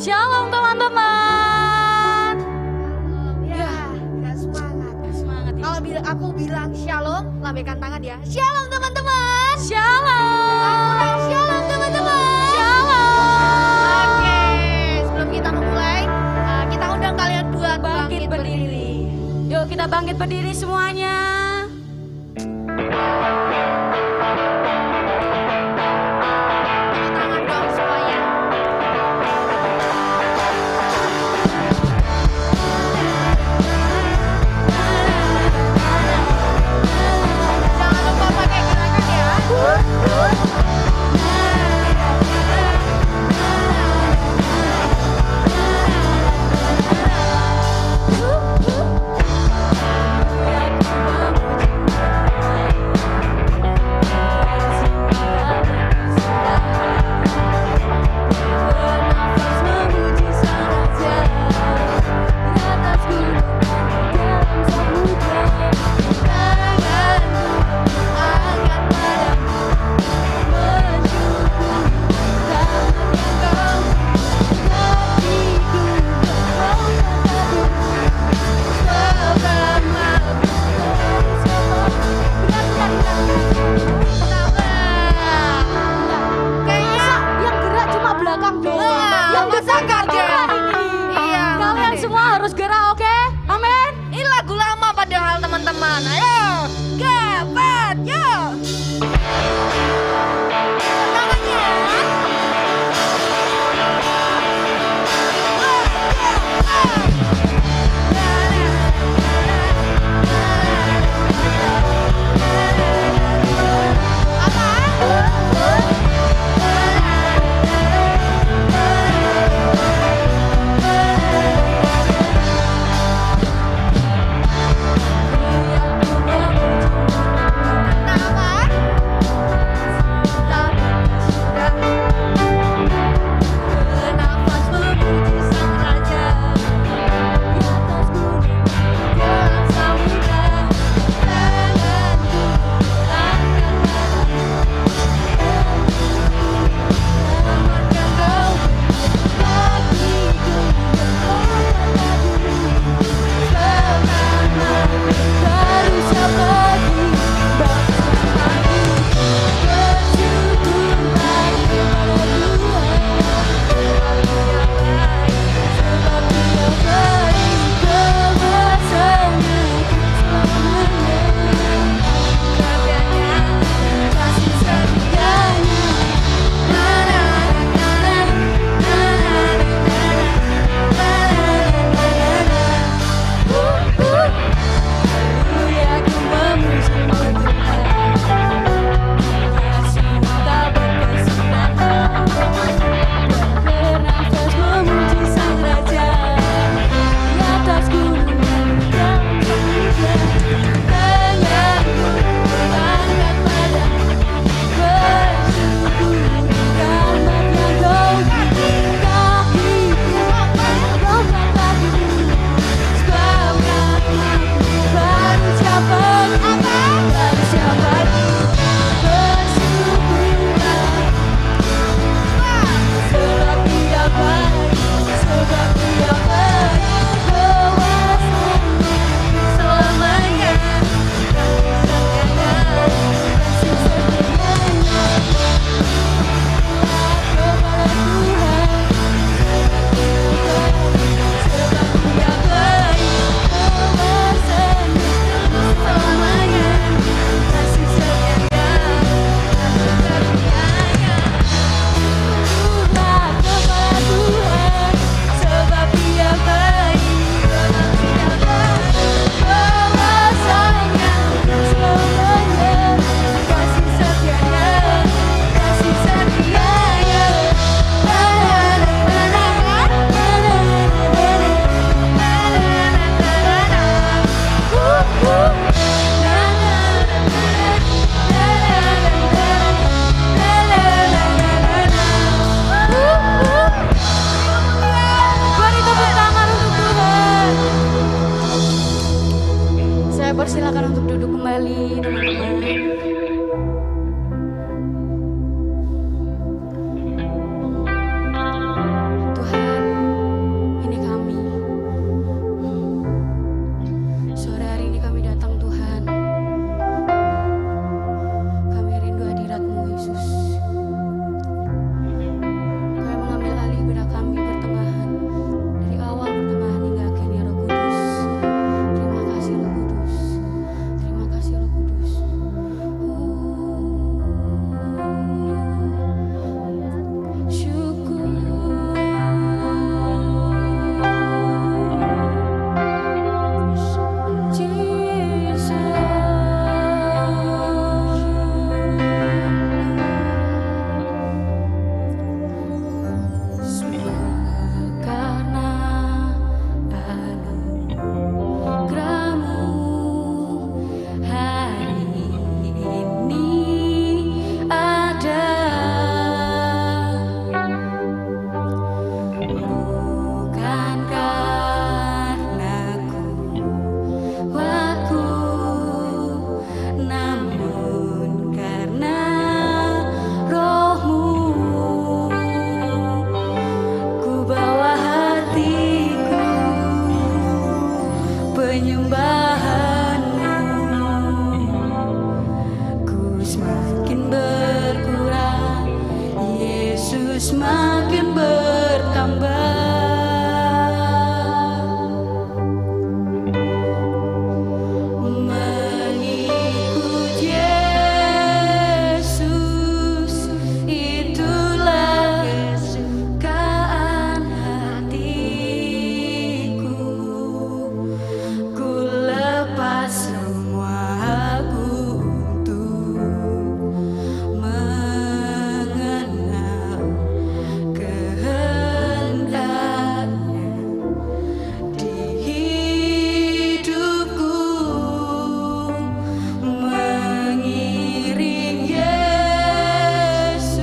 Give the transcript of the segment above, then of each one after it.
Shalom teman-teman. Ya, gak semangat. Semangat ya. Kalau aku bilang shalom, lambaikan tangan ya. Shalom teman-teman. Shalom. Shalom teman-teman. Shalom. Oke, sebelum kita memulai, kita undang kalian buat Bangkit berdiri. Yuk kita bangkit berdiri semuanya. Tepuk tangan dong semuanya. Jangan lupa pakai gerakan ya. Yang gerak cuma belakang doang. Yang masa gerak kerja? ini. Iya, Kalian makanya. semua harus gerak, oke? Amin. Ini lagu lama padahal teman-teman. Ayo, cepat, yuk. Tangannya. Saya persilakan untuk duduk kembali, teman-teman. Tuhan, semakin bertambah. Mengikut Yesus, itulah kesukaan hatiku. Ku lepas semua aku untuk mengenal kehendaknya di hidupku. Mengiring Yesus,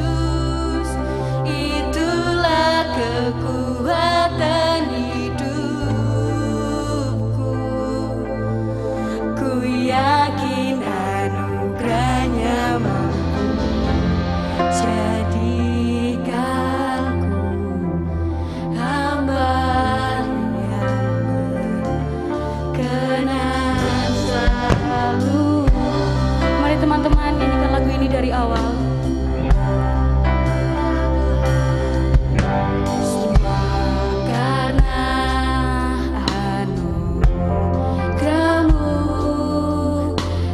itulah kekuatan hidupku. Ku yakin anugerahnya mampu jadikanku hamba yang berkenan selalu. Mari teman-teman nyanyikan lagu ini dari awal. Karena anugerahmu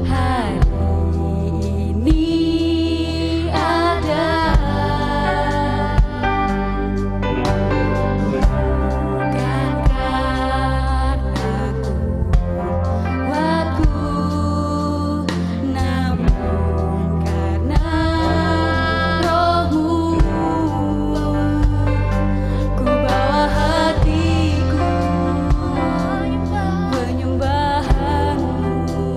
hari ini ada, bukan karena kuatku, namun karena Roh-Mu. Ku bawa hatiku penyembahanmu,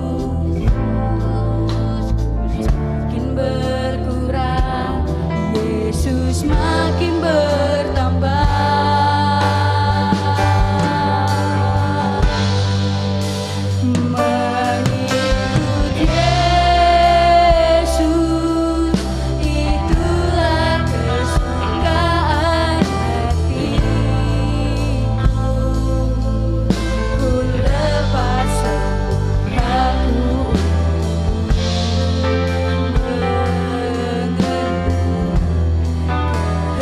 makin berkurang, Yesus makin bertambah. Mengikut Yesus, itulah kesukaan hatiku. Ku lepas semua aku mengenal kehendaknya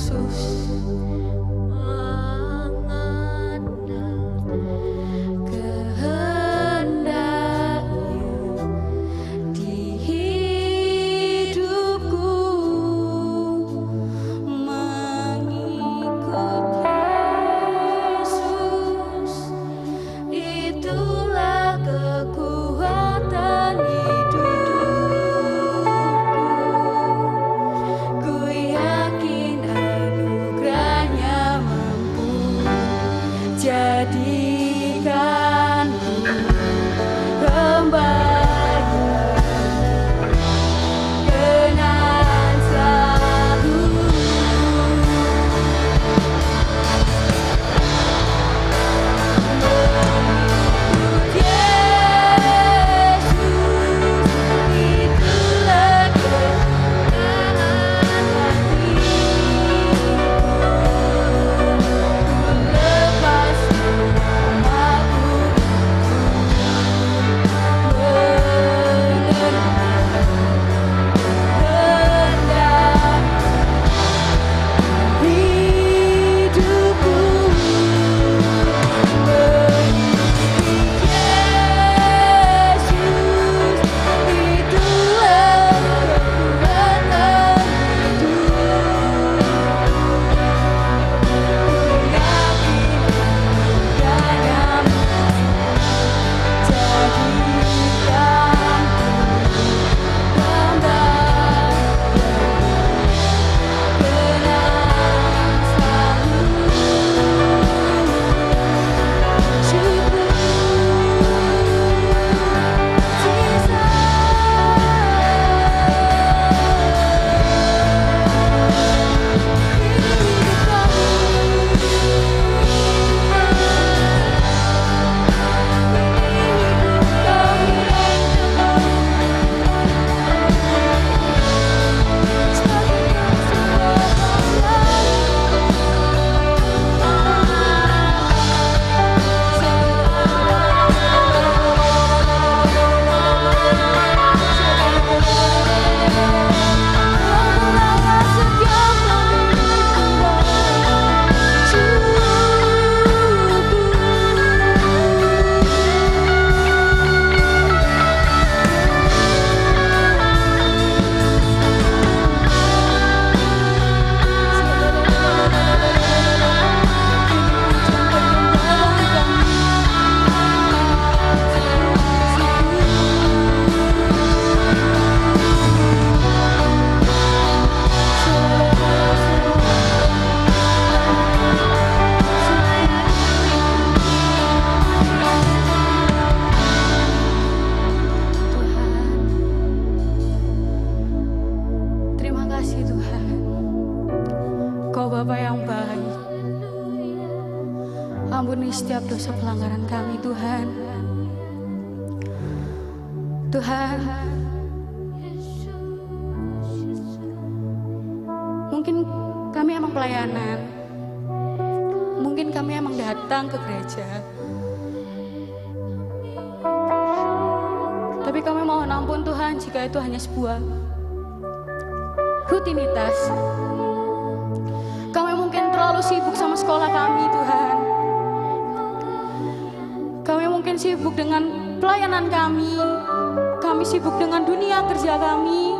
Yesus. Ampuni setiap dosa pelanggaran kami, Tuhan. Tuhan, mungkin kami emang pelayanan, mungkin kami emang datang ke gereja, tapi kami mohon ampun Tuhan jika itu hanya sebuah rutinitas. Kami mungkin terlalu sibuk sama sekolah kami, Tuhan. Kami mungkin sibuk dengan pelayanan kami. Kami sibuk dengan dunia kerja kami.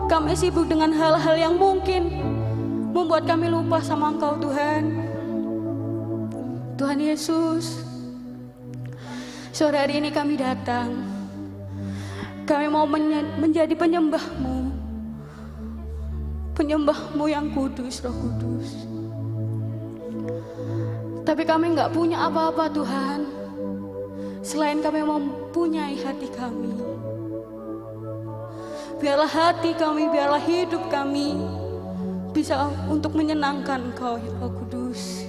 Kami sibuk dengan hal-hal yang mungkin membuat kami lupa sama Engkau, Tuhan. Tuhan Yesus, sore hari ini kami datang. Kami mau menjadi penyembah-Mu. Penyembah-Mu yang kudus, Roh Kudus. Tapi kami nggak punya apa-apa, Tuhan, selain kami mempunyai hati kami. Biarlah hati kami, biarlah hidup kami bisa untuk menyenangkan Engkau, ya Roh Kudus.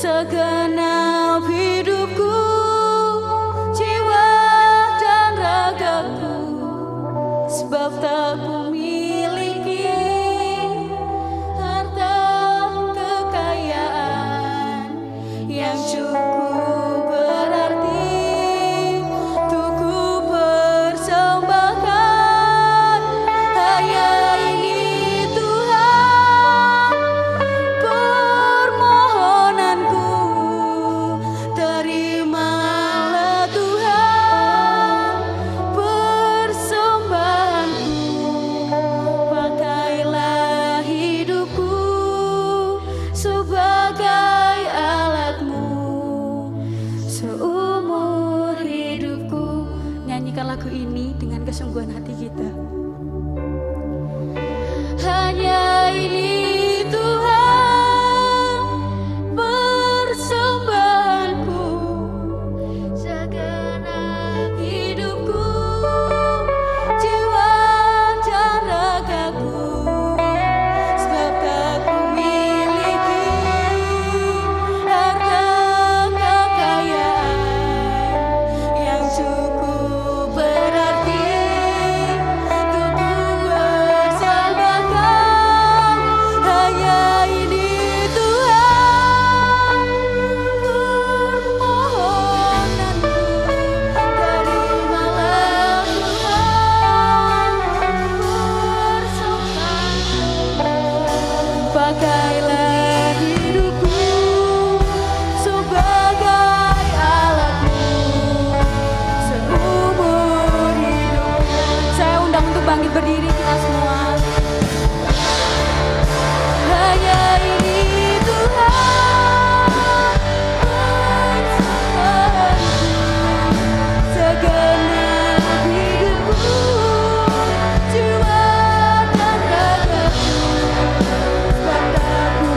Segenap hidupku kesungguhan hati kita. Hanya ini Tuhan persembahanku, segenap hidupku, jiwa dan ragaku, sebab tak ku miliki harta kekayaan yang cukup berarti untuk ku bersembahkan. Hanya ini Tuhan permohonanku, terimalah Tuhan persembahanku. Pakailah hidupku sebagai alatmu seumur hidup. Saya undang untuk bangkit berdiri kita semua. Hanya ini Tuhan persembahanku, segenap hidupku, jiwa dan ragaku, sebab tak ku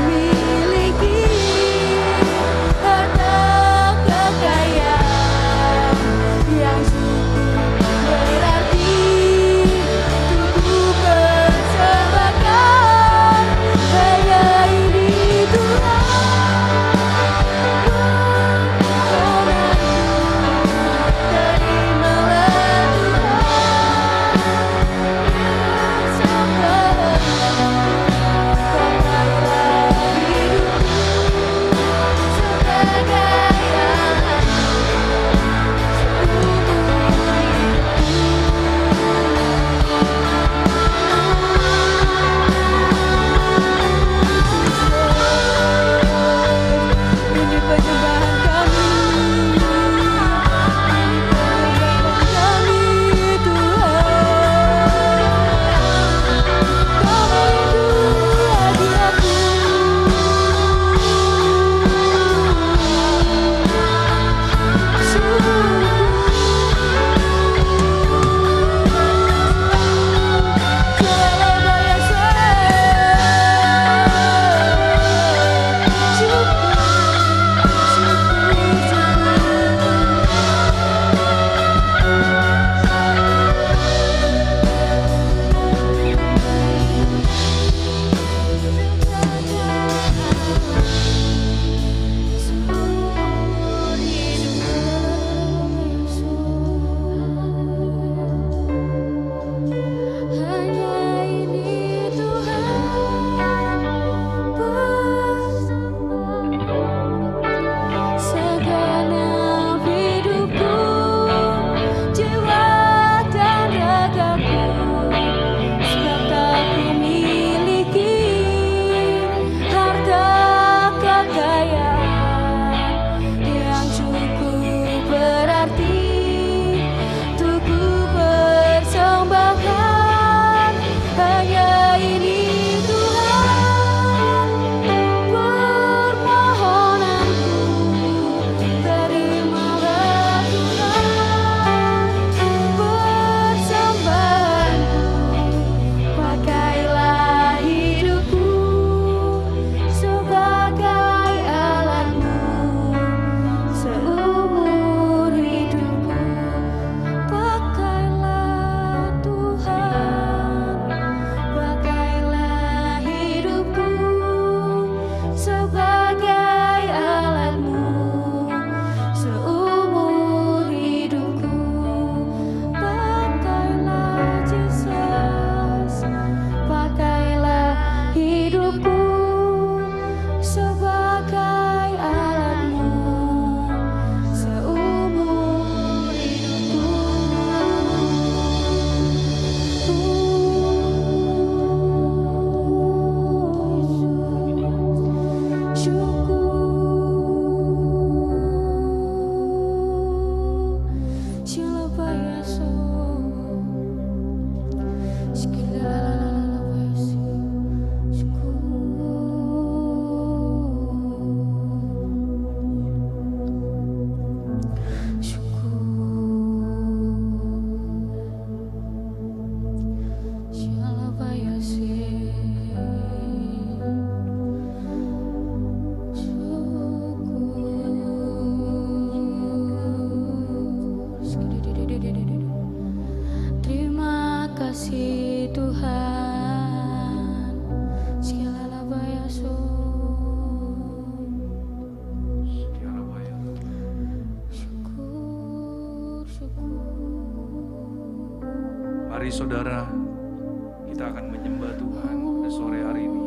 Mari saudara, kita akan menyembah Tuhan pada sore hari ini.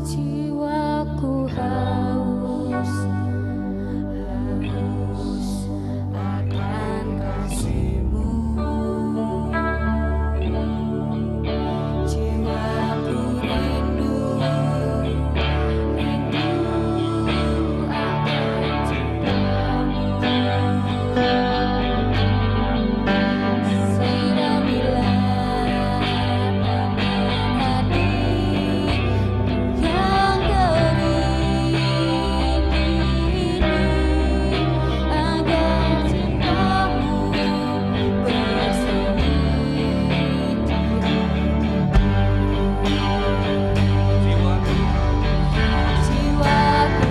Jiwaku haus, haus akan kasih-Mu. Jiwaku rindu, rindu akan cinta-Mu. Sehingga bila kami hati yang kering ini, agar cinta-Mu bersemi di hatiku. Jiwaku haus, haus akan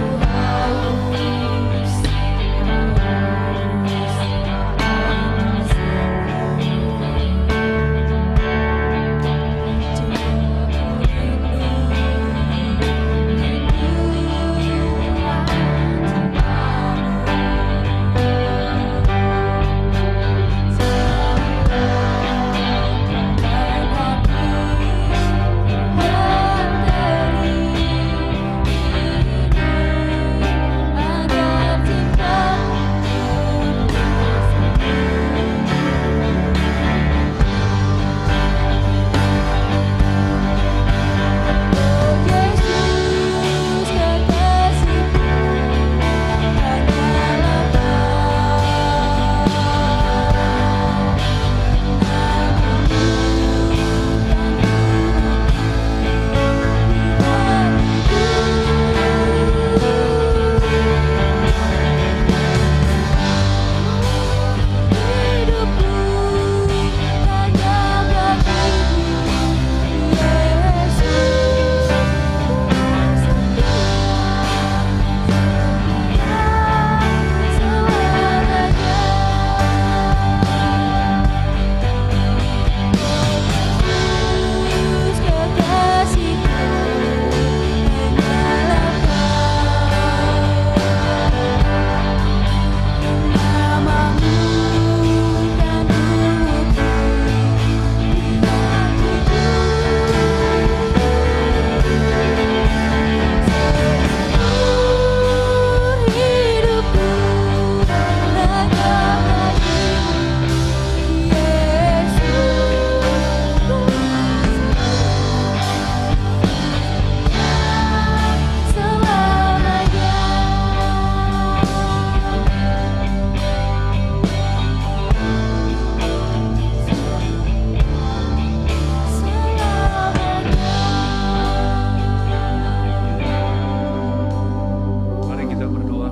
Mari kita berdoa.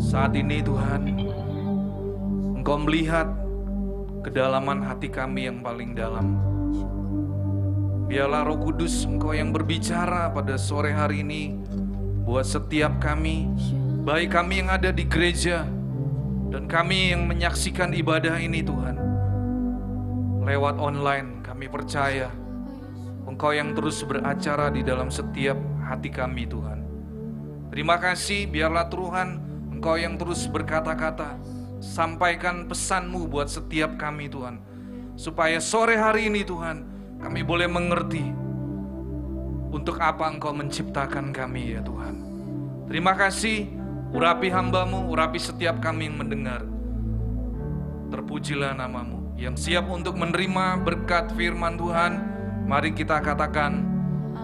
Saat ini Tuhan, Engkau melihat kedalaman hati kami yang paling dalam. Biarlah Roh Kudus Engkau yang berbicara pada sore hari ini buat setiap kami, baik kami yang ada di gereja dan kami yang menyaksikan ibadah ini Tuhan. Lewat online kami percaya Engkau yang terus beracara di dalam setiap hati kami Tuhan. Terima kasih, biarlah Tuhan Engkau yang terus berkata-kata, sampaikan pesan-Mu buat setiap kami Tuhan. Supaya sore hari ini Tuhan, kami boleh mengerti untuk apa Engkau menciptakan kami ya Tuhan. Terima kasih, urapi hamba-Mu, urapi setiap kami yang mendengar. Terpujilah nama-Mu yang siap untuk menerima berkat firman Tuhan. Mari kita katakan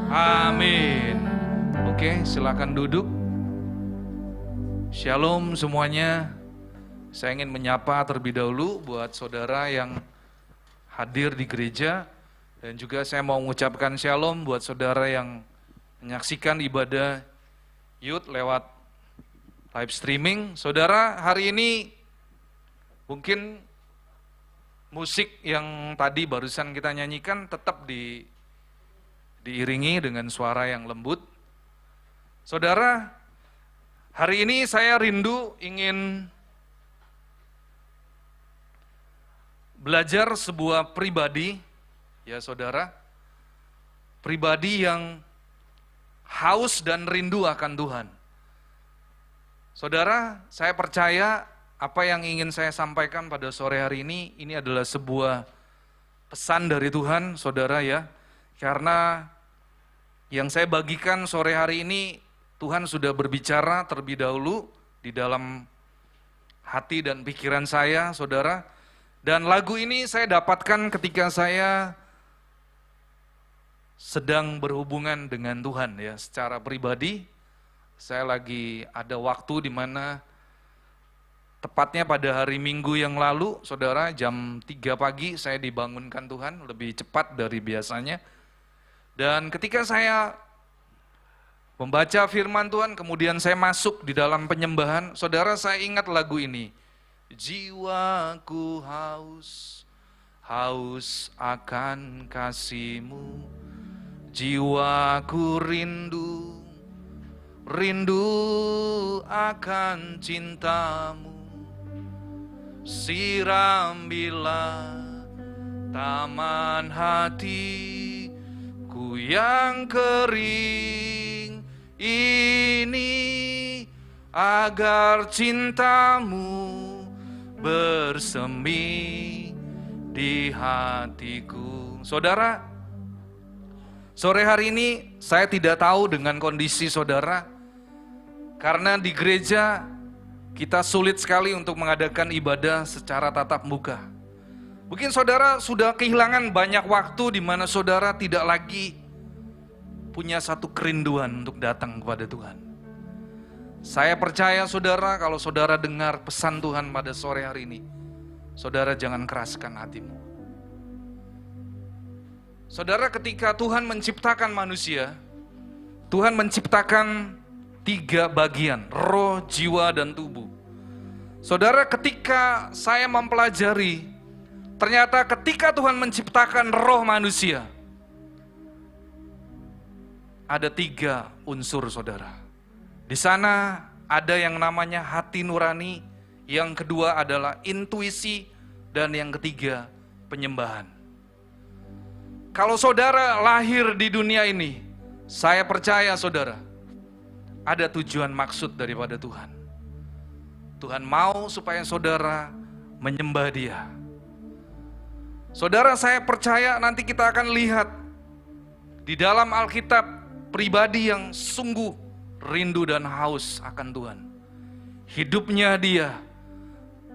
amin. Oke, silakan duduk. Shalom semuanya. Saya ingin menyapa terlebih dahulu buat saudara yang hadir di gereja. Dan juga saya mau mengucapkan shalom buat saudara yang menyaksikan ibadah youth lewat live streaming. Saudara, hari ini mungkin musik yang tadi barusan kita nyanyikan tetap diiringi dengan suara yang lembut. Saudara, hari ini saya rindu ingin belajar sebuah pribadi, ya saudara, pribadi yang haus dan rindu akan Tuhan. Saudara, saya percaya apa yang ingin saya sampaikan pada sore hari ini adalah sebuah pesan dari Tuhan, saudara ya. Karena yang saya bagikan sore hari ini, Tuhan sudah berbicara terlebih dahulu di dalam hati dan pikiran saya, saudara. Dan lagu ini saya dapatkan ketika saya sedang berhubungan dengan Tuhan ya, secara pribadi. Saya lagi ada waktu di mana tepatnya pada hari Minggu yang lalu, saudara, jam 3 pagi saya dibangunkan Tuhan, lebih cepat dari biasanya. Dan ketika saya membaca firman Tuhan, kemudian saya masuk di dalam penyembahan, saudara, saya ingat lagu ini. Jiwaku haus, haus akan kasih-Mu, jiwaku rindu, rindu akan cinta-Mu. Siramilah taman hatiku yang kering ini, agar cinta-Mu bersemi di hatiku. Saudara, sore hari ini saya tidak tahu dengan kondisi saudara, karena di gereja kita sulit sekali untuk mengadakan ibadah secara tatap muka. Mungkin saudara sudah kehilangan banyak waktu di mana saudara tidak lagi punya satu kerinduan untuk datang kepada Tuhan. Saya percaya saudara, kalau saudara dengar pesan Tuhan pada sore hari ini, saudara jangan keraskan hatimu. Saudara, ketika Tuhan menciptakan manusia, Tuhan menciptakan 3 bagian, roh, jiwa, dan tubuh. Saudara, ketika saya mempelajari, ternyata ketika Tuhan menciptakan roh manusia, ada 3 unsur, saudara. Di sana ada yang namanya hati nurani, yang kedua adalah intuisi, dan yang ketiga penyembahan. Kalau saudara lahir di dunia ini, saya percaya saudara, ada tujuan maksud daripada Tuhan. Tuhan mau supaya saudara menyembah Dia. Saudara, saya percaya nanti kita akan lihat di dalam Alkitab pribadi yang sungguh rindu dan haus akan Tuhan. Hidupnya dia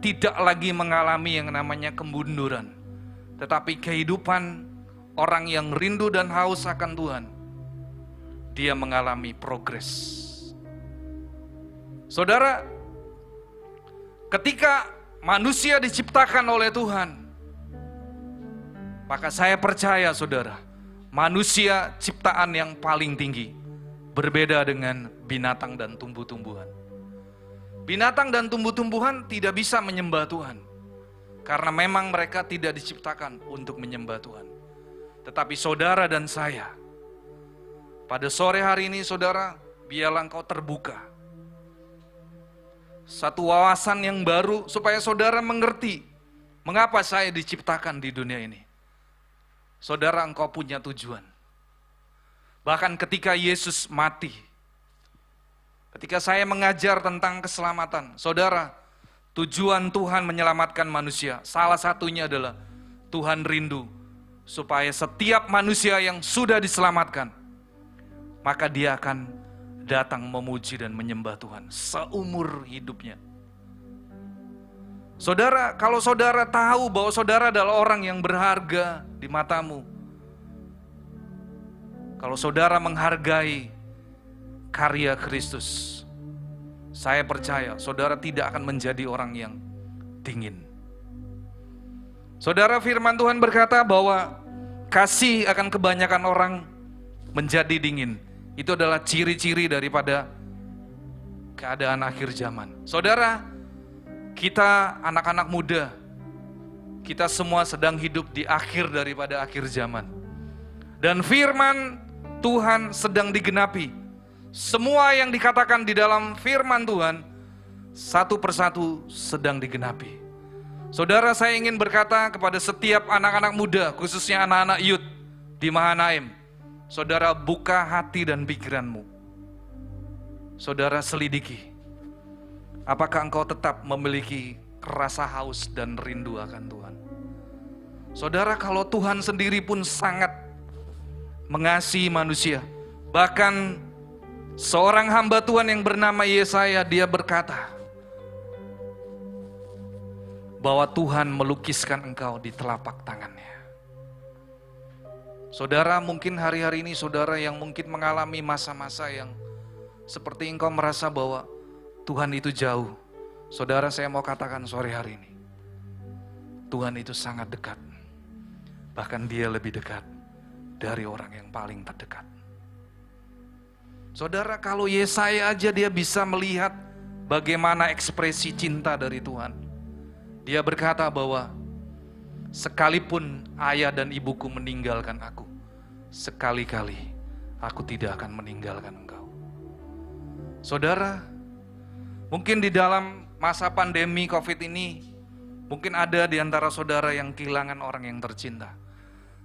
tidak lagi mengalami yang namanya kemunduran, tetapi kehidupan orang yang rindu dan haus akan Tuhan, dia mengalami progres. Saudara, ketika manusia diciptakan oleh Tuhan, maka saya percaya saudara, manusia ciptaan yang paling tinggi, berbeda dengan binatang dan tumbuh-tumbuhan. Binatang dan tumbuh-tumbuhan tidak bisa menyembah Tuhan, karena memang mereka tidak diciptakan untuk menyembah Tuhan. Tetapi saudara dan saya, pada sore hari ini saudara, biarlah engkau terbuka. Satu wawasan yang baru supaya saudara mengerti mengapa saya diciptakan di dunia ini. Saudara, engkau punya tujuan. Bahkan ketika Yesus mati, ketika saya mengajar tentang keselamatan, saudara, tujuan Tuhan menyelamatkan manusia, salah satunya adalah Tuhan rindu supaya setiap manusia yang sudah diselamatkan, maka dia akan datang memuji dan menyembah Tuhan seumur hidupnya. Saudara, kalau saudara tahu bahwa saudara adalah orang yang berharga di matamu, kalau saudara menghargai karya Kristus, saya percaya saudara tidak akan menjadi orang yang dingin. Saudara, firman Tuhan berkata bahwa kasih akan kebanyakan orang menjadi dingin. Itu adalah ciri-ciri daripada keadaan akhir zaman. Saudara, kita anak-anak muda, kita semua sedang hidup di akhir daripada akhir zaman. Dan firman Tuhan sedang digenapi. Semua yang dikatakan di dalam firman Tuhan, satu persatu sedang digenapi. Saudara, saya ingin berkata kepada setiap anak-anak muda, khususnya anak-anak youth di Mahanaim, Saudara buka hati dan pikiranmu. Saudara selidiki. Apakah engkau tetap memiliki rasa haus dan rindu akan Tuhan? Saudara, kalau Tuhan sendiri pun sangat mengasihi manusia. Bahkan seorang hamba Tuhan yang bernama Yesaya, dia berkata bahwa Tuhan melukiskan engkau di telapak tangannya. Saudara, mungkin hari-hari ini saudara yang mungkin mengalami masa-masa yang seperti engkau merasa bahwa Tuhan itu jauh. Saudara, saya mau katakan sore hari ini, Tuhan itu sangat dekat. Bahkan dia lebih dekat dari orang yang paling terdekat. Saudara, kalau Yesaya aja dia bisa melihat bagaimana ekspresi cinta dari Tuhan. Dia berkata bahwa sekalipun ayah dan ibuku meninggalkan aku, sekali-kali aku tidak akan meninggalkan engkau. Saudara, mungkin di dalam masa pandemi COVID ini, mungkin ada di antara saudara yang kehilangan orang yang tercinta.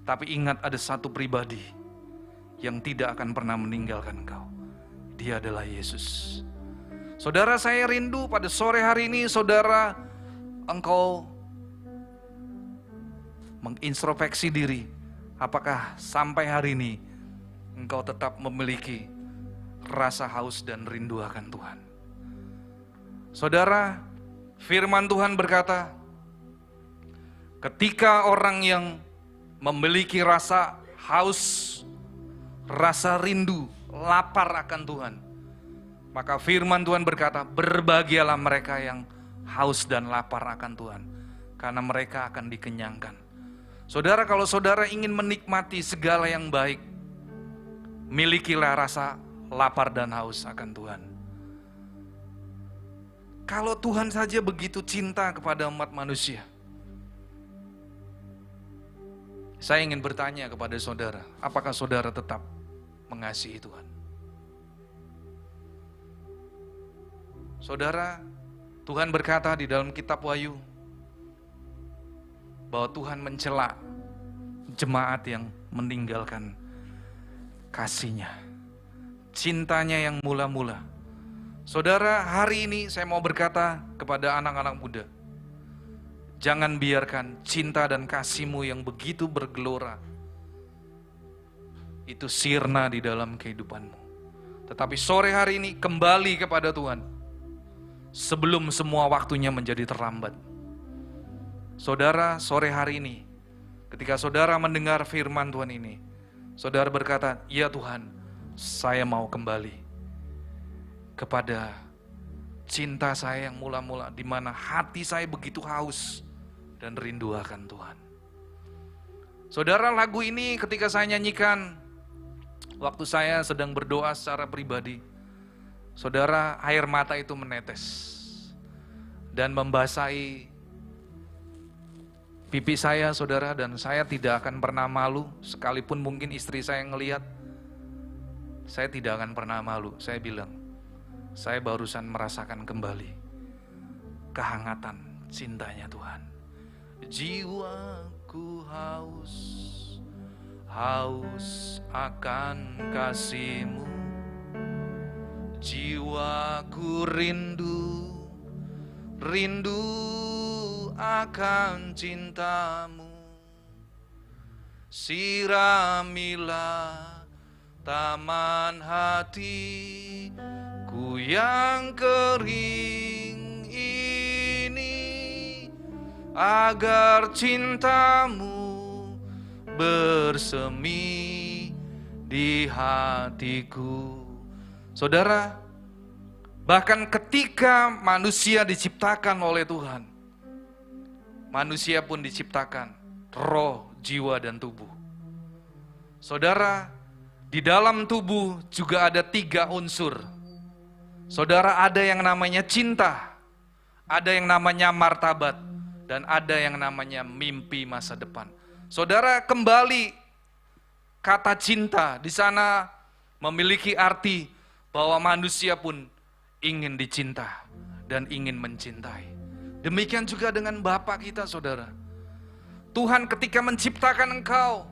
Tapi ingat, ada satu pribadi yang tidak akan pernah meninggalkan engkau. Dia adalah Yesus. Saudara, saya rindu pada sore hari ini, saudara, engkau mengintrospeksi diri. Apakah sampai hari ini engkau tetap memiliki rasa haus dan rindu akan Tuhan? Saudara, firman Tuhan berkata, ketika orang yang memiliki rasa haus, rasa rindu, lapar akan Tuhan, maka firman Tuhan berkata, berbahagialah mereka yang haus dan lapar akan Tuhan, karena mereka akan dikenyangkan. Saudara, kalau saudara ingin menikmati segala yang baik, milikilah rasa lapar dan haus akan Tuhan. Kalau Tuhan saja begitu cinta kepada umat manusia, saya ingin bertanya kepada saudara, apakah saudara tetap mengasihi Tuhan? Saudara, Tuhan berkata di dalam kitab Wahyu bahwa Tuhan mencela jemaat yang meninggalkan kasih-Nya, cintanya yang mula-mula. Saudara, hari ini saya mau berkata kepada anak-anak muda, jangan biarkan cinta dan kasih-Mu yang begitu bergelora itu sirna di dalam kehidupanmu. Tetapi sore hari ini kembali kepada Tuhan sebelum semua waktunya menjadi terlambat. Saudara, sore hari ini ketika saudara mendengar firman Tuhan ini, saudara berkata, ya Tuhan, saya mau kembali kepada cinta saya yang mula-mula, di mana hati saya begitu haus dan rindu akan Tuhan. Saudara, lagu ini ketika saya nyanyikan, waktu saya sedang berdoa secara pribadi, saudara, air mata itu menetes dan membasahi pipi saya, saudara, dan saya tidak akan pernah malu, sekalipun mungkin istri saya ngelihat, saya tidak akan pernah malu. Saya bilang, saya barusan merasakan kembali kehangatan cintanya Tuhan. Jiwaku haus, haus akan kasih-Mu. Jiwaku rindu, rindu akan cinta-Mu. Siramilah taman hatiku yang kering ini, agar cinta-Mu bersemi di hatiku. Saudara, bahkan ketika manusia diciptakan oleh Tuhan, manusia pun diciptakan roh, jiwa, dan tubuh. Saudara, di dalam tubuh juga ada 3 unsur. Saudara, ada yang namanya cinta, ada yang namanya martabat, dan ada yang namanya mimpi masa depan. Saudara, kembali kata cinta di sana memiliki arti bahwa manusia pun ingin dicinta dan ingin mencintai. Demikian juga dengan Bapa kita, saudara. Tuhan ketika menciptakan engkau,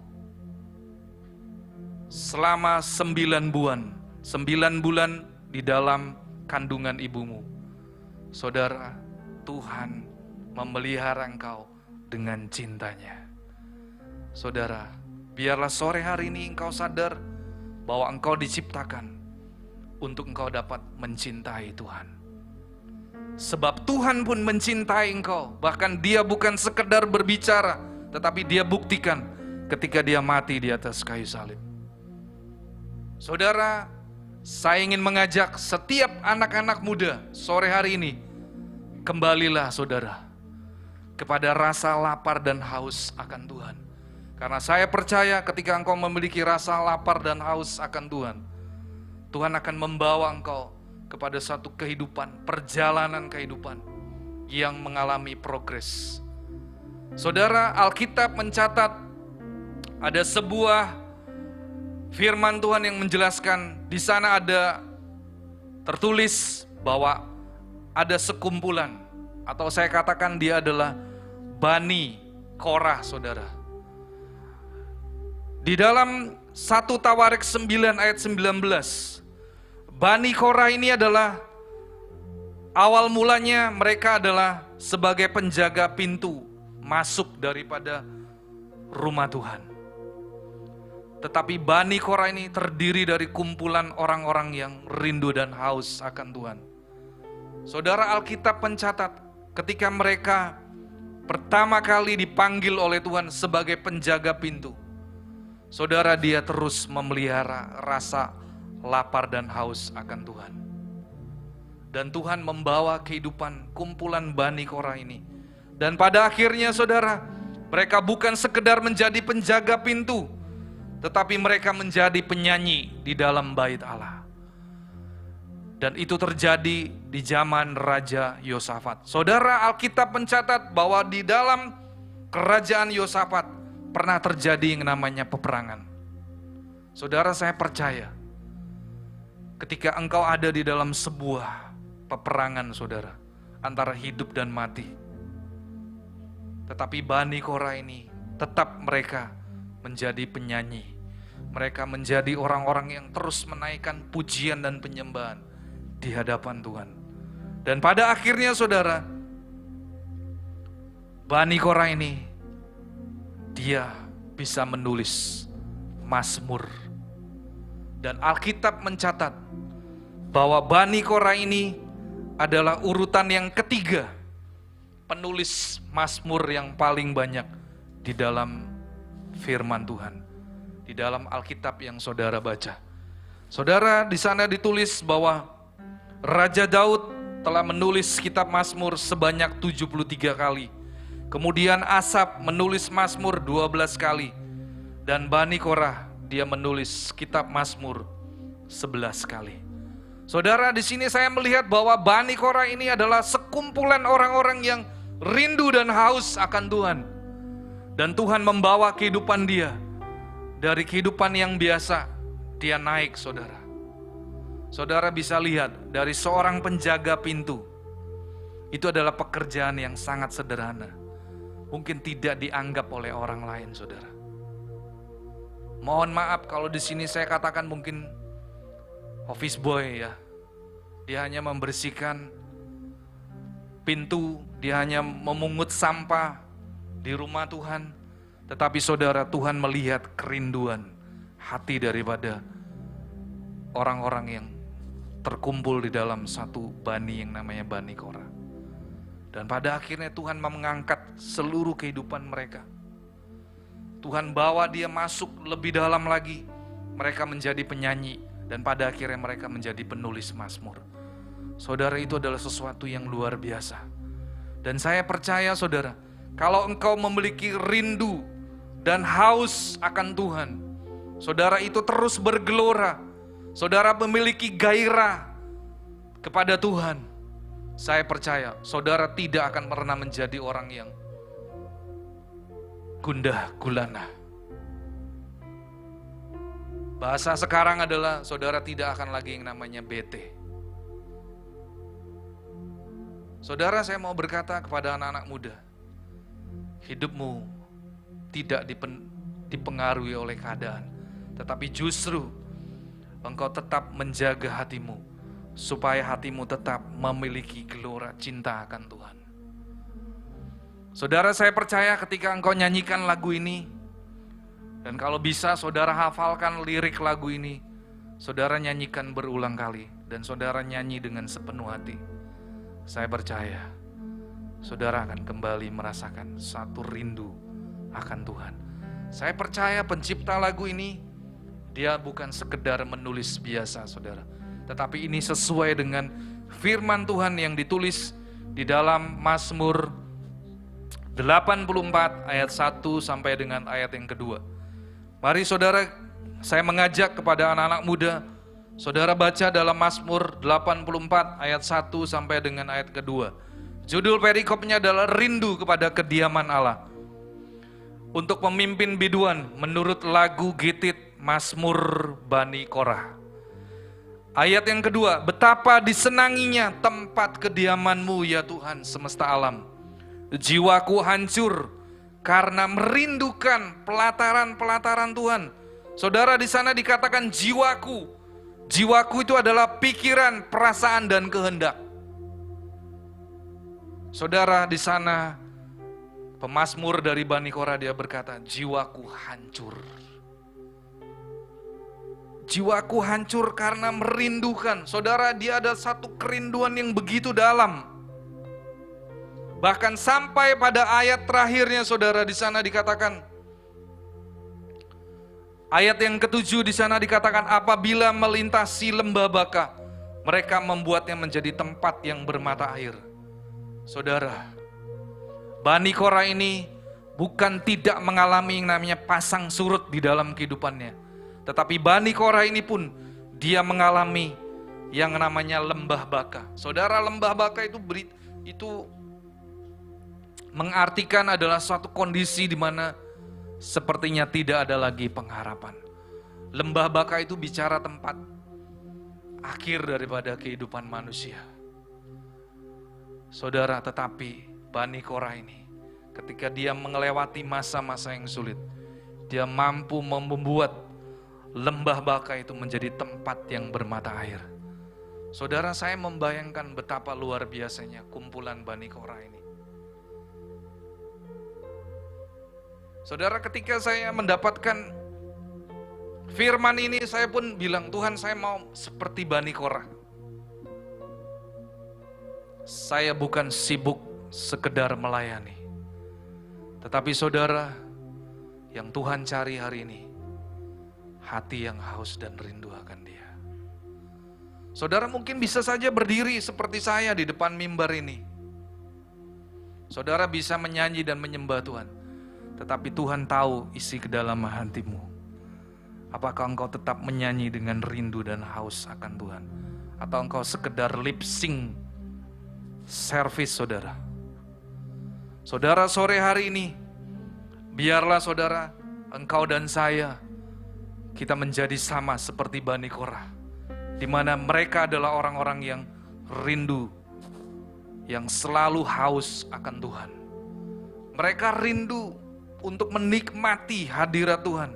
selama 9 bulan. 9 bulan di dalam kandungan ibumu. Saudara, Tuhan memelihara engkau dengan cintanya. Saudara, biarlah sore hari ini engkau sadar bahwa engkau diciptakan untuk engkau dapat mencintai Tuhan. Sebab Tuhan pun mencintai engkau. Bahkan dia bukan sekedar berbicara, tetapi dia buktikan ketika dia mati di atas kayu salib. Saudara, saya ingin mengajak setiap anak-anak muda sore hari ini, kembalilah saudara kepada rasa lapar dan haus akan Tuhan. Karena saya percaya ketika engkau memiliki rasa lapar dan haus akan Tuhan, Tuhan akan membawa engkau kepada satu kehidupan, perjalanan kehidupan yang mengalami progres. Saudara, Alkitab mencatat ada sebuah firman Tuhan yang menjelaskan, di sana ada tertulis bahwa ada sekumpulan, atau saya katakan dia adalah Bani Korah, saudara. Di dalam 1 Tawarik 9 ayat 19, Bani Korah ini adalah awal mulanya mereka adalah sebagai penjaga pintu masuk daripada rumah Tuhan. Tetapi Bani Korah ini terdiri dari kumpulan orang-orang yang rindu dan haus akan Tuhan. Saudara, Alkitab mencatat ketika mereka pertama kali dipanggil oleh Tuhan sebagai penjaga pintu, saudara, dia terus memelihara rasa lapar dan haus akan Tuhan. Dan Tuhan membawa kehidupan kumpulan Bani Korah ini. Dan pada akhirnya saudara, mereka bukan sekedar menjadi penjaga pintu, tetapi mereka menjadi penyanyi di dalam bait Allah. Dan itu terjadi di zaman Raja Yosafat. Saudara, Alkitab mencatat bahwa di dalam kerajaan Yosafat pernah terjadi yang namanya peperangan. Saudara, saya percaya ketika engkau ada di dalam sebuah peperangan, saudara, antara hidup dan mati, tetapi Bani Korah ini tetap mereka menjadi penyanyi. Mereka menjadi orang-orang yang terus menaikkan pujian dan penyembahan di hadapan Tuhan. Dan pada akhirnya saudara, Bani Korah ini dia bisa menulis Mazmur. Dan Alkitab mencatat bahwa Bani Korah ini adalah urutan yang ketiga penulis Mazmur yang paling banyak di dalam firman Tuhan, di dalam Alkitab yang saudara baca. Saudara, di sana ditulis bahwa Raja Daud telah menulis kitab Mazmur sebanyak 73 kali. Kemudian Asap menulis Mazmur 12 kali. Dan Bani Korah dia menulis kitab Mazmur 11 kali. Saudara, di sini saya melihat bahwa Bani Korah ini adalah sekumpulan orang-orang yang rindu dan haus akan Tuhan. Dan Tuhan membawa kehidupan dia dari kehidupan yang biasa, dia naik, saudara. Saudara bisa lihat dari seorang penjaga pintu, itu adalah pekerjaan yang sangat sederhana. Mungkin tidak dianggap oleh orang lain, saudara. Mohon maaf kalau di sini saya katakan mungkin office boy ya. Dia hanya membersihkan pintu, dia hanya memungut sampah di rumah Tuhan. Tetapi saudara, Tuhan melihat kerinduan hati daripada orang-orang yang terkumpul di dalam satu bani yang namanya Bani Korah. Dan pada akhirnya Tuhan mengangkat seluruh kehidupan mereka. Tuhan bawa dia masuk lebih dalam lagi. Mereka menjadi penyanyi dan pada akhirnya mereka menjadi penulis Mazmur. Saudara, itu adalah sesuatu yang luar biasa. Dan saya percaya saudara, kalau engkau memiliki rindu dan haus akan Tuhan, saudara itu terus bergelora, saudara memiliki gairah kepada Tuhan, saya percaya saudara tidak akan pernah menjadi orang yang gundah gulana. Bahasa sekarang adalah saudara tidak akan lagi yang namanya bete. Saudara, saya mau berkata kepada anak-anak muda, hidupmu tidak dipengaruhi oleh keadaan, tetapi justru Engkau tetap menjaga hatimu, supaya hatimu tetap memiliki gelora cinta akan Tuhan. Saudara, saya percaya ketika engkau nyanyikan lagu ini, dan kalau bisa saudara hafalkan lirik lagu ini, saudara nyanyikan berulang kali, dan saudara nyanyi dengan sepenuh hati. Saya percaya saudara akan kembali merasakan satu rindu akan Tuhan. Saya percaya pencipta lagu ini, dia bukan sekedar menulis biasa, saudara, tetapi ini sesuai dengan firman Tuhan yang ditulis di dalam Mazmur 84 ayat 1 sampai dengan ayat yang kedua. Mari saudara, saya mengajak kepada anak-anak muda, saudara baca dalam Mazmur 84 ayat 1 sampai dengan ayat kedua. Judul perikopnya adalah Rindu kepada Kediaman Allah. Untuk memimpin biduan menurut lagu Gitit Mazmur Bani Korah. Ayat yang kedua, betapa disenanginya tempat kediaman-Mu ya Tuhan semesta alam. Jiwaku hancur karena merindukan pelataran-pelataran Tuhan. Saudara, di sana dikatakan jiwaku. Jiwaku itu adalah pikiran, perasaan, dan kehendak. Saudara, di sana pemazmur dari Bani Korah dia berkata, jiwaku hancur. Jiwaku hancur karena merindukan. Saudara, dia ada satu kerinduan yang begitu dalam. Bahkan sampai pada ayat terakhirnya, saudara, di sana dikatakan, ayat yang ke-7 di sana dikatakan, apabila melintasi lembah Baka, mereka membuatnya menjadi tempat yang bermata air. Saudara, Bani Korah ini bukan tidak mengalami yang namanya pasang surut di dalam kehidupannya. Tetapi Bani Korah ini pun dia mengalami yang namanya lembah Baka. Saudara, lembah Baka itu mengartikan adalah suatu kondisi di mana sepertinya tidak ada lagi pengharapan. Lembah Baka itu bicara tempat akhir daripada kehidupan manusia. Saudara, tetapi Bani Korah ini ketika dia melewati masa-masa yang sulit, dia mampu membuat lembah Baka itu menjadi tempat yang bermata air. Saudara, saya membayangkan betapa luar biasanya kumpulan Bani Korah ini. Saudara, ketika saya mendapatkan firman ini, saya pun bilang, Tuhan, saya mau seperti Bani Korah. Saya bukan sibuk sekedar melayani, tetapi saudara, yang Tuhan cari hari ini, hati yang haus dan rindu akan Dia. Saudara mungkin bisa saja berdiri seperti saya di depan mimbar ini. Saudara bisa menyanyi dan menyembah Tuhan, tetapi Tuhan tahu isi kedalaman hatimu. Apakah engkau tetap menyanyi dengan rindu dan haus akan Tuhan? Atau engkau sekedar lip sync service, saudara? Saudara, sore hari ini, biarlah saudara, engkau dan saya, kita menjadi sama seperti Bani Korah, di mana mereka adalah orang-orang yang rindu, yang selalu haus akan Tuhan. Mereka rindu untuk menikmati hadirat Tuhan.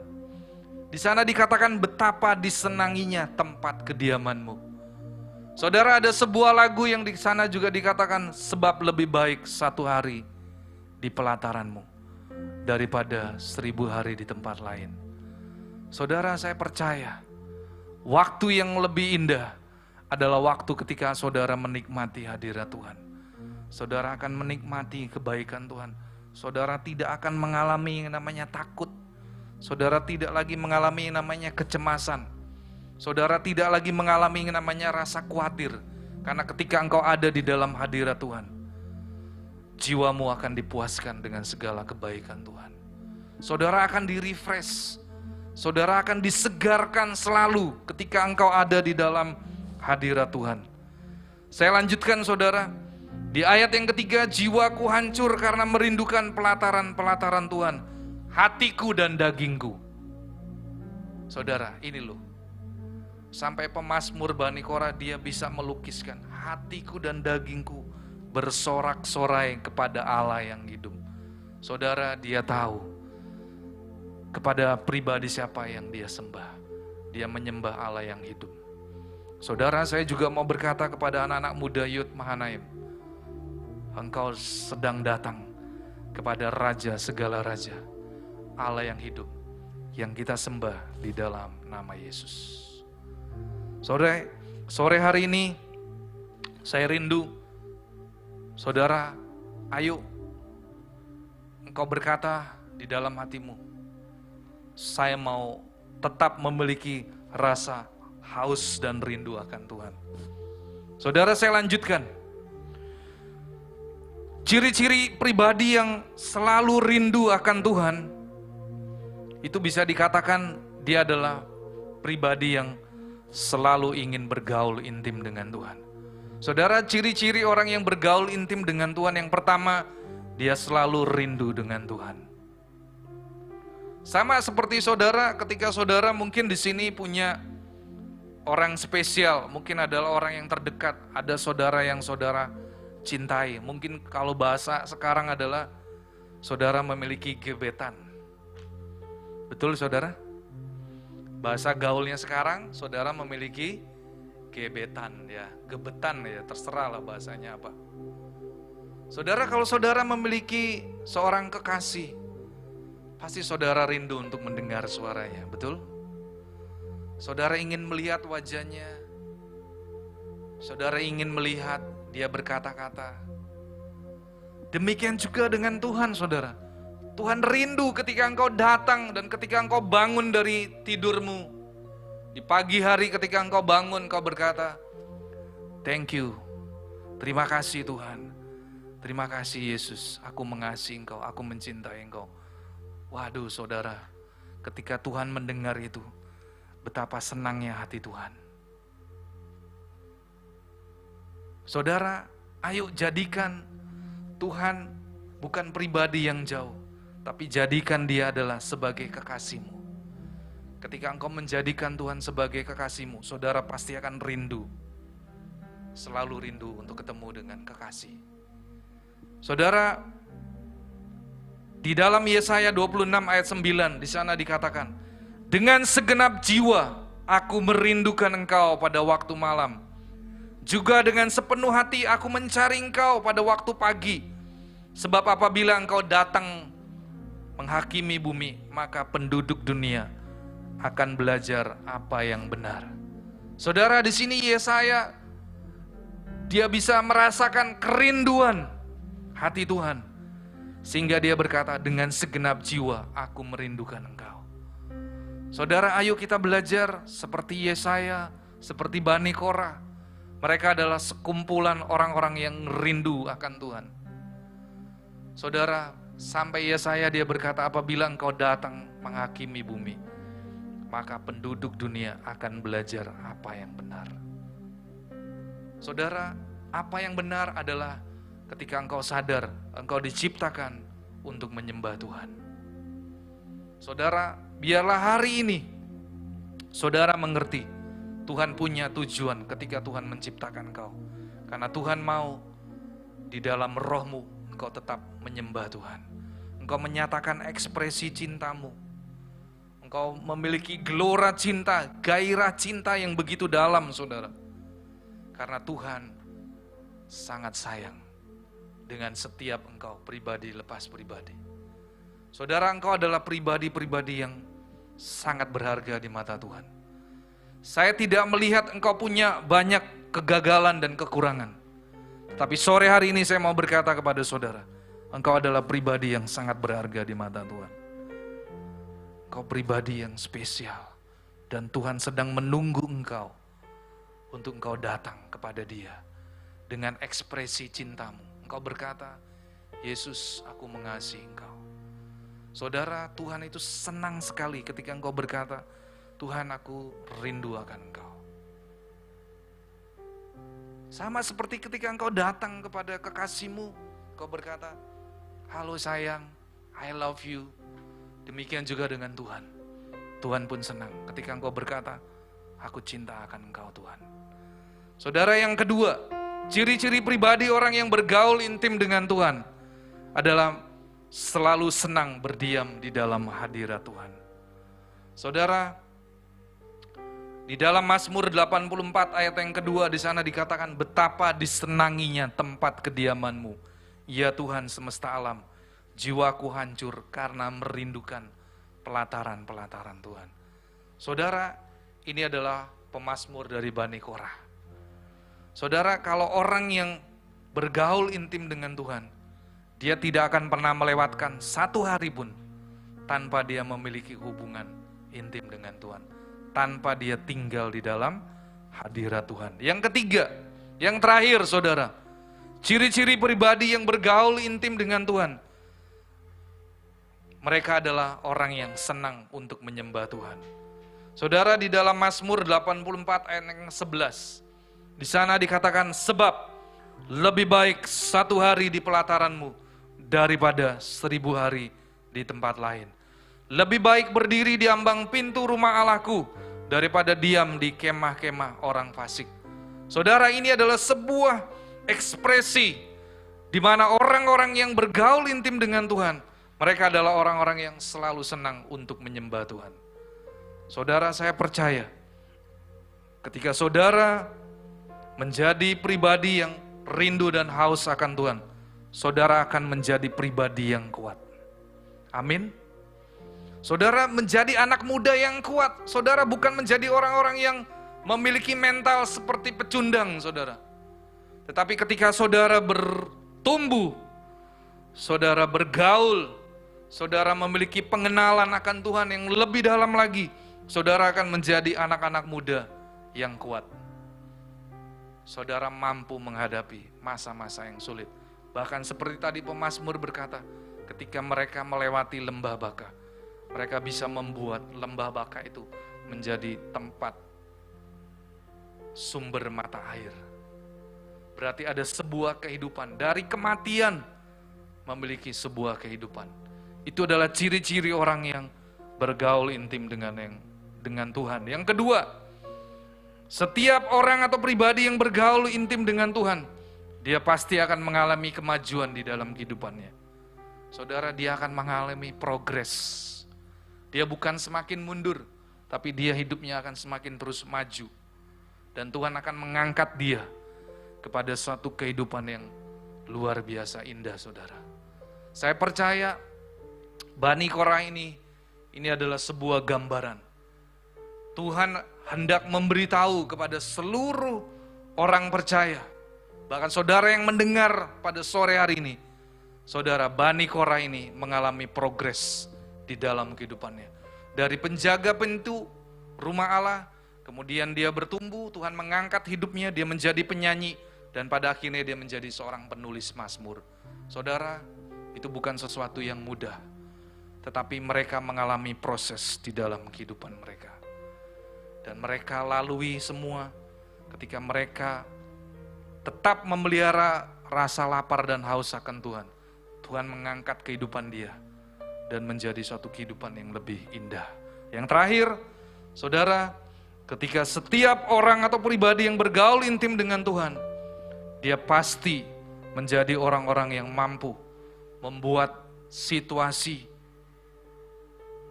Di sana dikatakan betapa disenanginya tempat kediaman-Mu. Saudara, ada sebuah lagu yang di sana juga dikatakan, sebab lebih baik satu hari di pelataran-Mu daripada 1000 hari di tempat lain. Saudara, saya percaya waktu yang lebih indah adalah waktu ketika saudara menikmati hadirat Tuhan. Saudara akan menikmati kebaikan Tuhan. Saudara tidak akan mengalami yang namanya takut. Saudara tidak lagi mengalami yang namanya kecemasan. Saudara tidak lagi mengalami yang namanya rasa khawatir. Karena ketika engkau ada di dalam hadirat Tuhan, jiwamu akan dipuaskan dengan segala kebaikan Tuhan. Saudara akan di-refresh. Saudara akan disegarkan selalu ketika engkau ada di dalam hadirat Tuhan. Saya lanjutkan, saudara. Di ayat yang ketiga, jiwaku hancur karena merindukan pelataran-pelataran Tuhan, hatiku dan dagingku. Saudara, ini loh. Sampai pemazmur Bani Korah dia bisa melukiskan, hatiku dan dagingku bersorak-sorai kepada Allah yang hidup. Saudara, dia tahu kepada pribadi siapa yang dia sembah. Dia menyembah Allah yang hidup. Saudara, saya juga mau berkata kepada anak-anak muda Youth Mahanaim, engkau sedang datang kepada Raja segala Raja, Allah yang hidup, yang kita sembah di dalam nama Yesus. Sore hari ini saya rindu, saudara, ayo engkau berkata di dalam hatimu, saya mau tetap memiliki rasa haus dan rindu akan Tuhan. Saudara, saya lanjutkan. Ciri-ciri pribadi yang selalu rindu akan Tuhan, itu bisa dikatakan dia adalah pribadi yang selalu ingin bergaul intim dengan Tuhan. Saudara, ciri-ciri orang yang bergaul intim dengan Tuhan, yang pertama, dia selalu rindu dengan Tuhan. Sama seperti saudara, ketika saudara mungkin di sini punya orang spesial, mungkin adalah orang yang terdekat, ada saudara yang saudara cintai. Mungkin kalau bahasa sekarang adalah saudara memiliki gebetan. Betul saudara? Bahasa gaulnya sekarang, saudara memiliki gebetan ya, gebetan ya, terserah lah bahasanya apa. Saudara, kalau saudara memiliki seorang kekasih, pasti saudara rindu untuk mendengar suaranya, betul? Saudara ingin melihat wajahnya, saudara ingin melihat dia berkata-kata. Demikian juga dengan Tuhan, saudara. Tuhan rindu ketika engkau datang dan ketika engkau bangun dari tidurmu. Di pagi hari ketika engkau bangun, engkau berkata, thank you, terima kasih Tuhan. Terima kasih Yesus, aku mengasihi engkau, aku mencintai engkau. Waduh saudara, ketika Tuhan mendengar itu, betapa senangnya hati Tuhan. Saudara, ayo jadikan Tuhan bukan pribadi yang jauh, tapi jadikan dia adalah sebagai kekasihmu. Ketika engkau menjadikan Tuhan sebagai kekasihmu, saudara pasti akan rindu, selalu rindu untuk ketemu dengan kekasih. Saudara, di dalam Yesaya 26 ayat 9, di sana dikatakan, dengan segenap jiwa aku merindukan engkau pada waktu malam. Juga dengan sepenuh hati aku mencari engkau pada waktu pagi. Sebab apabila engkau datang menghakimi bumi, maka penduduk dunia akan belajar apa yang benar. Saudara, di sini Yesaya, dia bisa merasakan kerinduan hati Tuhan. Sehingga dia berkata, dengan segenap jiwa aku merindukan engkau. Saudara, ayo kita belajar seperti Yesaya, seperti Bani Korah. Mereka adalah sekumpulan orang-orang yang rindu akan Tuhan. Saudara, sampai Yesaya dia berkata, apabila engkau datang menghakimi bumi, maka penduduk dunia akan belajar apa yang benar. Saudara, apa yang benar adalah ketika engkau sadar, engkau diciptakan untuk menyembah Tuhan. Saudara, biarlah hari ini saudara mengerti Tuhan punya tujuan ketika Tuhan menciptakan engkau. Karena Tuhan mau di dalam rohmu engkau tetap menyembah Tuhan. Engkau menyatakan ekspresi cintamu. Engkau memiliki gelora cinta, gairah cinta yang begitu dalam, saudara. Karena Tuhan sangat sayang dengan setiap engkau, pribadi lepas pribadi. Saudara, engkau adalah pribadi-pribadi yang sangat berharga di mata Tuhan. Saya tidak melihat engkau punya banyak kegagalan dan kekurangan. Tapi sore hari ini saya mau berkata kepada saudara, engkau adalah pribadi yang sangat berharga di mata Tuhan. Engkau pribadi yang spesial. Dan Tuhan sedang menunggu engkau untuk engkau datang kepada Dia dengan ekspresi cintamu. Engkau berkata, Yesus, aku mengasihi engkau. Saudara, Tuhan itu senang sekali ketika engkau berkata, Tuhan, aku rindu akan engkau. Sama seperti ketika engkau datang kepada kekasihmu, engkau berkata, halo sayang, I love you. Demikian juga dengan Tuhan. Tuhan pun senang ketika engkau berkata, aku cinta akan engkau Tuhan. Saudara, yang kedua, ciri-ciri pribadi orang yang bergaul intim dengan Tuhan adalah selalu senang berdiam di dalam hadirat Tuhan. Saudara, di dalam Mazmur 84 ayat yang kedua di sana dikatakan, betapa disenanginya tempat kediaman-Mu, ya Tuhan semesta alam. Jiwaku hancur karena merindukan pelataran-pelataran Tuhan. Saudara, ini adalah pemazmur dari Bani Korah. Saudara, kalau orang yang bergaul intim dengan Tuhan, dia tidak akan pernah melewatkan satu hari pun tanpa dia memiliki hubungan intim dengan Tuhan, tanpa dia tinggal di dalam hadirat Tuhan. Yang ketiga, yang terakhir saudara, ciri-ciri pribadi yang bergaul intim dengan Tuhan. Mereka adalah orang yang senang untuk menyembah Tuhan. Saudara, di dalam Mazmur 84 ayat yang 11, di sana dikatakan, sebab lebih baik satu hari di pelataran-Mu daripada 1000 hari di tempat lain. Lebih baik berdiri di ambang pintu rumah Allahku daripada diam di kemah-kemah orang fasik. Saudara, ini adalah sebuah ekspresi di mana orang-orang yang bergaul intim dengan Tuhan, mereka adalah orang-orang yang selalu senang untuk menyembah Tuhan. Saudara, saya percaya ketika saudara menjadi pribadi yang rindu dan haus akan Tuhan, saudara akan menjadi pribadi yang kuat. Amin. Saudara menjadi anak muda yang kuat. Saudara bukan menjadi orang-orang yang memiliki mental seperti pecundang, saudara. Tetapi ketika saudara bertumbuh, saudara bergaul, saudara memiliki pengenalan akan Tuhan yang lebih dalam lagi, saudara akan menjadi anak-anak muda yang kuat. Saudara mampu menghadapi masa-masa yang sulit. Bahkan seperti tadi pemazmur berkata, ketika mereka melewati lembah baka, mereka bisa membuat lembah baka itu menjadi tempat sumber mata air. Berarti ada sebuah kehidupan, dari kematian memiliki sebuah kehidupan. Itu adalah ciri-ciri orang yang bergaul intim dengan Tuhan. Yang kedua, setiap orang atau pribadi yang bergaul intim dengan Tuhan, dia pasti akan mengalami kemajuan di dalam kehidupannya. Saudara, dia akan mengalami progres. Dia bukan semakin mundur, tapi dia hidupnya akan semakin terus maju. Dan Tuhan akan mengangkat dia kepada suatu kehidupan yang luar biasa indah, saudara. Saya percaya Bani Korah ini adalah sebuah gambaran. Tuhan hendak memberitahu kepada seluruh orang percaya, bahkan saudara yang mendengar pada sore hari ini, saudara, Bani Korah ini mengalami progres di dalam kehidupannya. Dari penjaga pintu rumah Allah, kemudian dia bertumbuh, Tuhan mengangkat hidupnya, dia menjadi penyanyi, dan pada akhirnya dia menjadi seorang penulis mazmur. Saudara, itu bukan sesuatu yang mudah, tetapi mereka mengalami proses di dalam kehidupan mereka. Dan mereka lalui semua ketika mereka tetap memelihara rasa lapar dan haus akan Tuhan. Tuhan mengangkat kehidupan dia dan menjadi suatu kehidupan yang lebih indah. Yang terakhir, saudara, ketika setiap orang atau pribadi yang bergaul intim dengan Tuhan, dia pasti menjadi orang-orang yang mampu membuat situasi,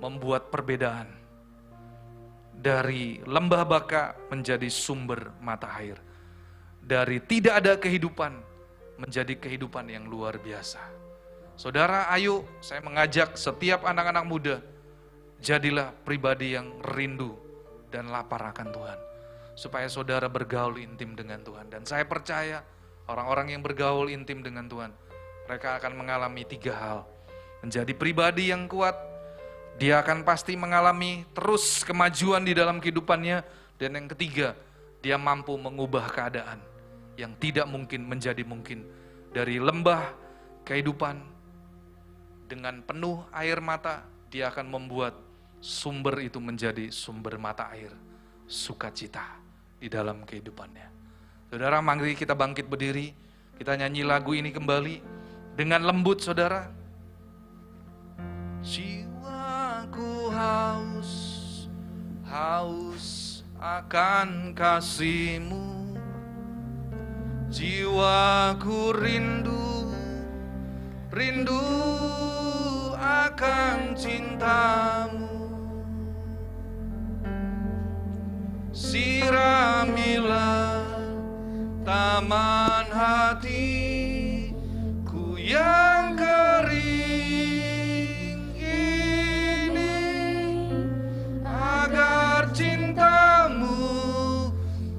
membuat perbedaan. Dari lembah baka menjadi sumber mata air. Dari tidak ada kehidupan menjadi kehidupan yang luar biasa. Saudara, ayo saya mengajak setiap anak-anak muda, jadilah pribadi yang rindu dan lapar akan Tuhan. Supaya saudara bergaul intim dengan Tuhan. Dan saya percaya orang-orang yang bergaul intim dengan Tuhan, mereka akan mengalami 3 hal. Menjadi pribadi yang kuat, dia akan pasti mengalami terus kemajuan di dalam kehidupannya. Dan yang ketiga, dia mampu mengubah keadaan yang tidak mungkin menjadi mungkin. Dari lembah kehidupan dengan penuh air mata, dia akan membuat sumber itu menjadi sumber mata air sukacita di dalam kehidupannya. Saudara, mari kita bangkit berdiri, kita nyanyi lagu ini kembali dengan lembut, saudara. Jiwaku haus, haus akan kasih-Mu. Jiwaku rindu, rindu akan cintamu. Siramilah taman hatiku yang kering ini, agar cintamu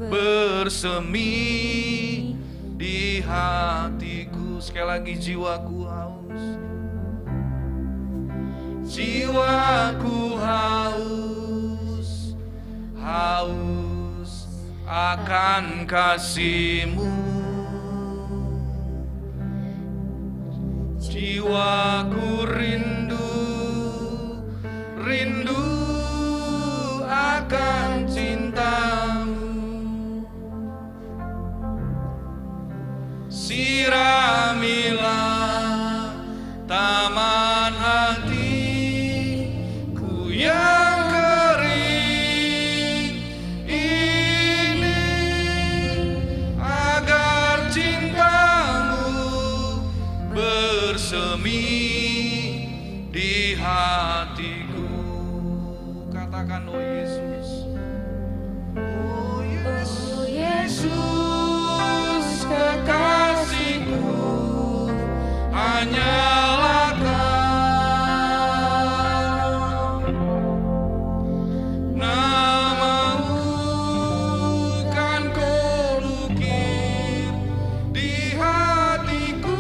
bersemi di hatiku. Sekali lagi, jiwaku haus, jiwaku haus, haus akan kasih-Mu. Jiwaku rindu, rindu akan cinta-Mu. Siramilah taman hatiku yang kering ini, agar cinta-Mu bersemi di hatiku. Katakan, oh Yesus, oh Yesus, kekasihku, hanyalah Kau. Nama-Mu kan Ku lukir di hatiku.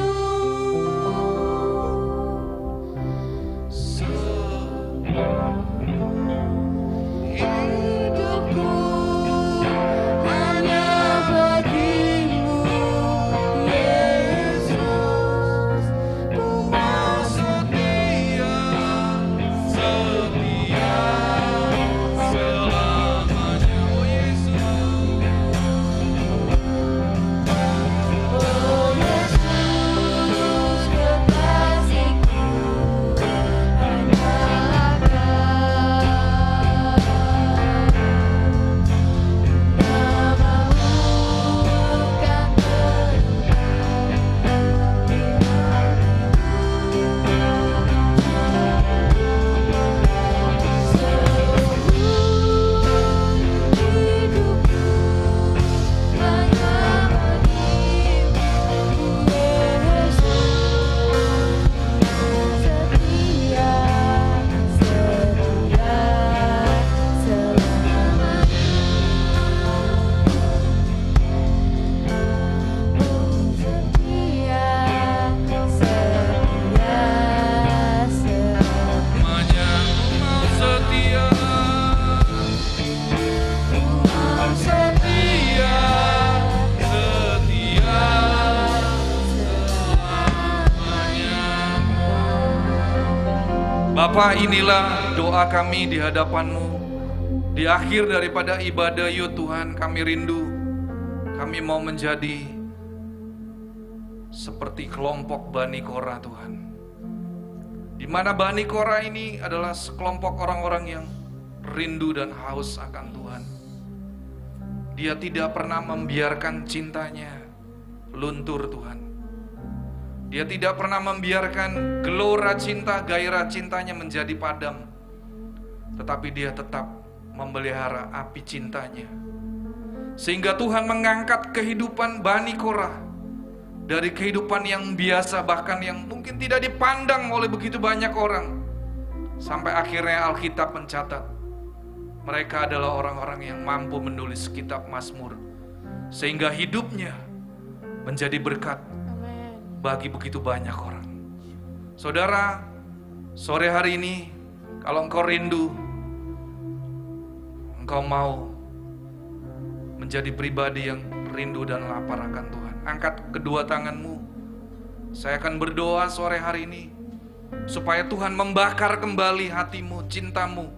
Hidupku hanya bagi-Mu, Yesus. Ku mau setia, setia selamanya. Oh Yesus, Oh Yesus, kekasihku, hanyalah selamanya Ku mau setia, Ku mau setia, setia selamanya. Bapa, inilah doa kami di hadapan-Mu. Di akhir daripada ibadah yuk Tuhan, kami rindu, kami mau menjadi seperti kelompok Bani Korah Tuhan, di mana Bani Korah ini adalah sekelompok orang-orang yang rindu dan haus akan Tuhan. Dia tidak pernah membiarkan cintanya luntur Tuhan. Dia tidak pernah membiarkan gelora cinta, gairah cintanya menjadi padam. Tetapi dia tetap memelihara api cintanya. Sehingga Tuhan mengangkat kehidupan Bani Korah dari kehidupan yang biasa, bahkan yang mungkin tidak dipandang oleh begitu banyak orang, sampai akhirnya Alkitab mencatat mereka adalah orang-orang yang mampu menulis kitab Mazmur, sehingga hidupnya menjadi berkat bagi begitu banyak orang. Saudara, sore hari ini kalau engkau rindu, engkau mau menjadi pribadi yang rindu dan lapar akan Tuhan, angkat kedua tanganmu. Saya akan berdoa sore hari ini supaya Tuhan membakar kembali hatimu, cintamu,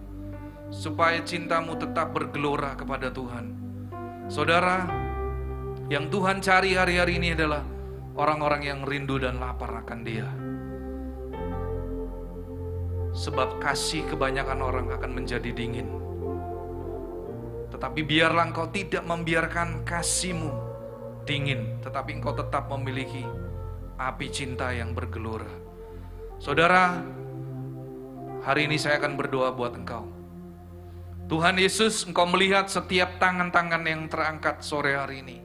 supaya cintamu tetap bergelora kepada Tuhan. Saudara, yang Tuhan cari hari-hari ini adalah orang-orang yang rindu dan lapar akan Dia. Sebab kasih kebanyakan orang akan menjadi dingin. Tetapi biarlah engkau tidak membiarkan kasih-Mu dingin, tetapi engkau tetap memiliki api cinta yang bergelora. Saudara, hari ini saya akan berdoa buat engkau. Tuhan Yesus, engkau melihat setiap tangan-tangan yang terangkat sore hari ini.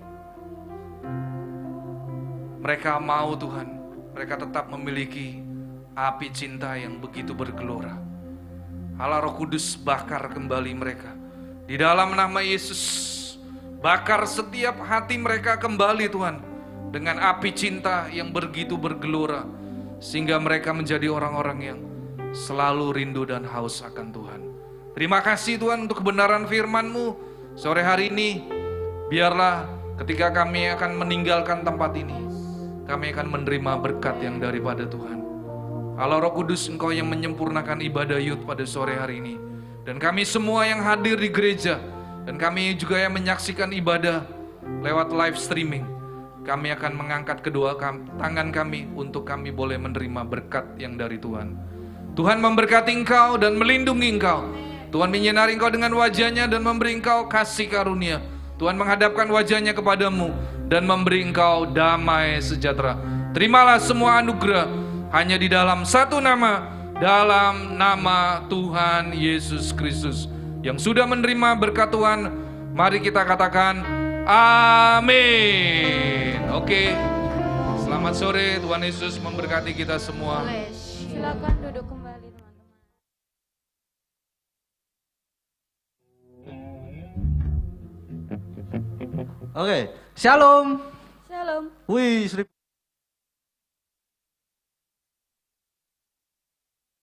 Mereka mau Tuhan, mereka tetap memiliki api cinta yang begitu bergelora. Allah Roh Kudus bakar kembali mereka. Di dalam nama Yesus, bakar setiap hati mereka kembali Tuhan, dengan api cinta yang begitu bergelora, sehingga mereka menjadi orang-orang yang selalu rindu dan haus akan Tuhan. Terima kasih Tuhan untuk kebenaran firman-Mu sore hari ini. Biarlah ketika kami akan meninggalkan tempat ini, kami akan menerima berkat yang daripada Tuhan. Allah Roh Kudus, Engkau yang menyempurnakan ibadah Youth pada sore hari ini. Dan kami semua yang hadir di gereja, dan kami juga yang menyaksikan ibadah lewat live streaming, kami akan mengangkat kedua tangan kami untuk kami boleh menerima berkat yang dari Tuhan. Tuhan memberkati engkau dan melindungi engkau. Tuhan menyinari engkau dengan wajahnya dan memberi engkau kasih karunia. Tuhan menghadapkan wajahnya kepadamu dan memberi engkau damai sejahtera. Terimalah semua anugerah hanya di dalam satu nama, dalam nama Tuhan Yesus Kristus. Yang sudah menerima berkat Tuhan, mari kita katakan amin. Oke, selamat sore, Tuhan Yesus memberkati kita semua. Boleh, silakan duduk kembali teman-teman. Oke, shalom. Shalom. Wih,